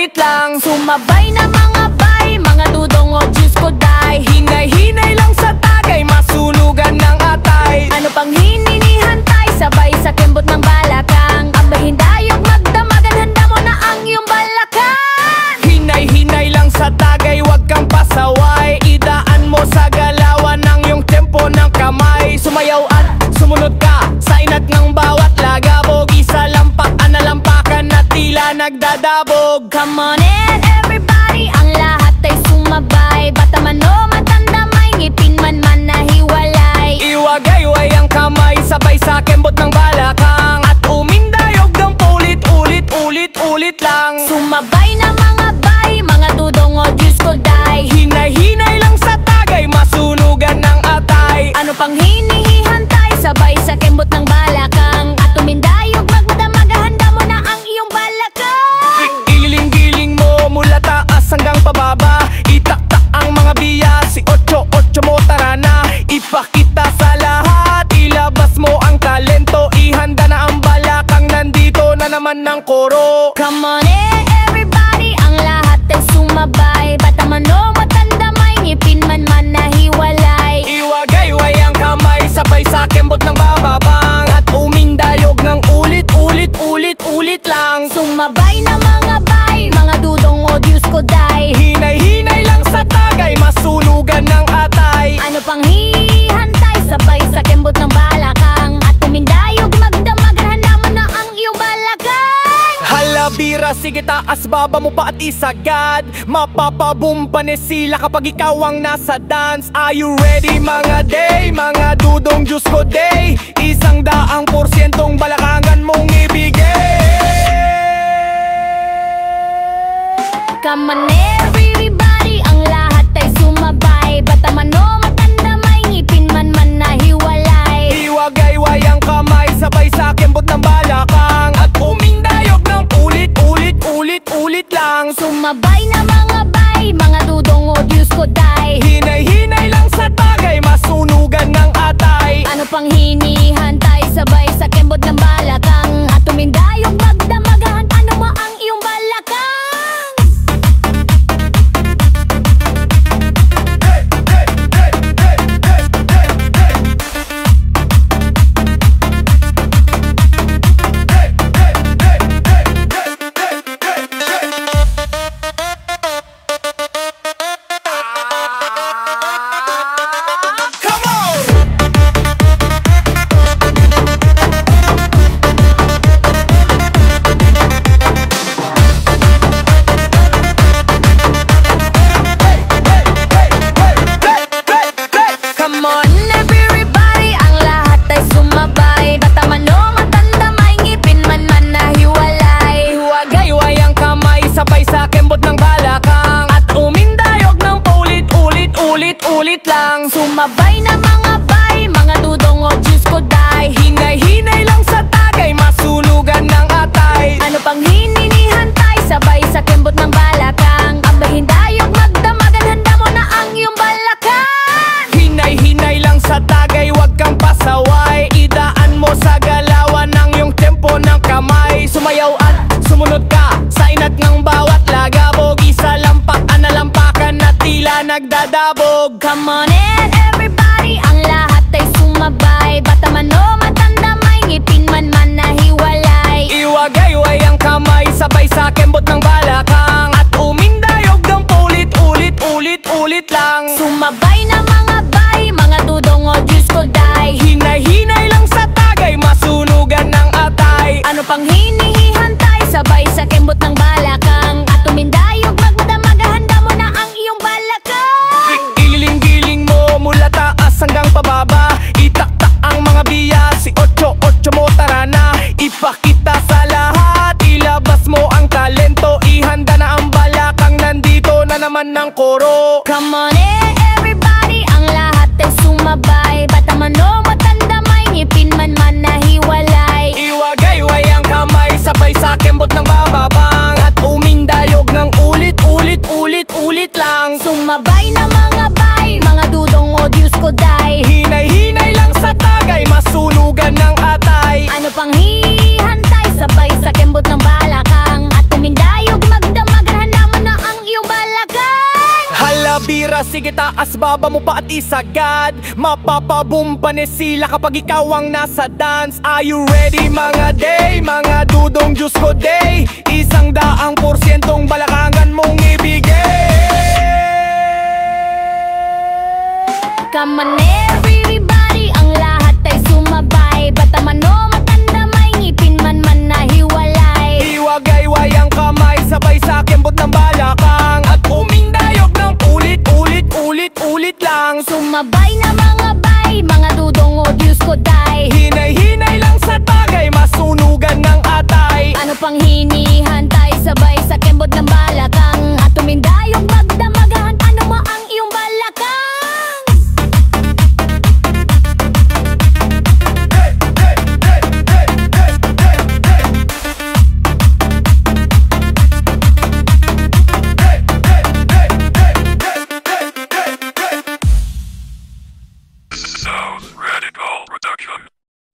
ulit lang. Sumabay na mga bay, mga dudong o Diyos ko day. Hinay-hinay lang sa tagay, masunugan ng atay. Ano pang hininihantay, sabay sa kembot ng balakang. Abay hindayog magdamagan, handa mo na ang iyong balakan. Hinay-hinay lang sa tagay, wag kang pasaway. Idaan mo sa galawan ng iyong tempo ng kamay. Sumayaw at sumunod ka sa inat ng bawat lagabog. Isa lampak, analampakan na tila nagdadabog. Come on in everybody, ang lahat ay sumabay. Bata man o matanda, may ngipin man na hiwalay. Iwagayway ang kamay, sabay sa kembot ng balakang. At umindayog ng paulit-ulit lang. Sumabay na mga bay, mga dudong o Diyos ko day. Hinay-hinay lang sa tagay, masunugan ng atay. Ano pang hinihintay, sabay sa kembot ng balakang. At umindayog magdamaga, handa mo na ang iyong balakang. Ililing-giling mo mula taas hanggang pababa. Itaktak ang mga biya, si Ocho mo tara na. Ipakita sa lahat, ilabas mo ang talento. Ihanda na ang balakang, nandito na naman ng koro. Come on in everybody, ang lahat ay sumabay. Bata man o matanda, may ngipin man na hiwalay. Iwagayway ang kamay, sabay sa kembot ng bababang. At umindayog ng ulit lang. Sumabay na mga bay, mga dudong o Diyos ko day. Hinay-hinay lang sa tagay, masunugan ng atay. Ano pang hihintay, sabay sa kembot ng balakang. At umindayog magdamagan, handa mo na ang iyong balakang. Halabira, sige taas, baba mo pa at isagad. Mapapabumpa sila kapag ikaw ang nasa dance. Are you ready mga day, mga dudong Diyos ko day? 100% balakangan mong ibigay. Come on everybody, ang lahat ay sumabay. Bata man o matanda, may ngipin man na hiwalay. Iwagayway ang kamay, sabay sa kembot ng balakang. At umindayog ng ulit lang. Sumabay na mga bay, mga dudong o Diyos ko day. Hinay-hinay lang sa tagay, masunugan ng atay. Ano pang hinihintay, sabay sa kembot ng balakang. At umindayog magdamagan, ano mo ang iyong balakang. Ulit lang. Sumabay na mga bay, mga dudong o Diyos ko day. Hinay-hinay lang sa tagay, masunugan ng atay. Ano pang hininihintay, sabay sa kembot ng balakang. Abay hindayog magdamagan, handa mo na ang iyong balakang. Hinay-hinay lang sa tagay, wag kang pasaway. Idaan mo sa galawan ng iyong tempo ng kamay. Sumayaw at sumunod ka sa inat ng bawat lagabog. Isa lampak, analampakan na tila nagdadabog. Come on in everybody, ang lahat ay sumabay. Bata man o matanda, may ngipin man na hiwalay. Iwagayway ang kamay, sabay sa kembot ng balakang. At umindayog ng paulit-ulit lang. Sumabay na mga bay, mga dudong o Diyos ko day. Hinay-hinay lang sa tagay, masunugan ng atay. Ano pang hinihintay, sabay sa kembot ng balakang. At umindayog magdamaga, handa mo na ang iyong balakang. Ililing-giling sige taas, baba mo pa at isagad. Mapapabumpa sila kapag ikaw ang nasa dance. Are you ready mga day, mga dudong Diyos ko day? 100% balakangan mong ibigay. Come on everybody, ang lahat ay sumabay. Bata man o matanda, may ngipin man na hiwalay. Iwagayway ang kamay, sabay sa kembot ng balakang. At umindayog ng ulit lang. Sumabay na mga bay, mga dudong o Diyos ko day. Hinay-hinay lang sa tagay, masunugan ng atay. Ano pang hinihantay, sabay sa kembot ng balakang.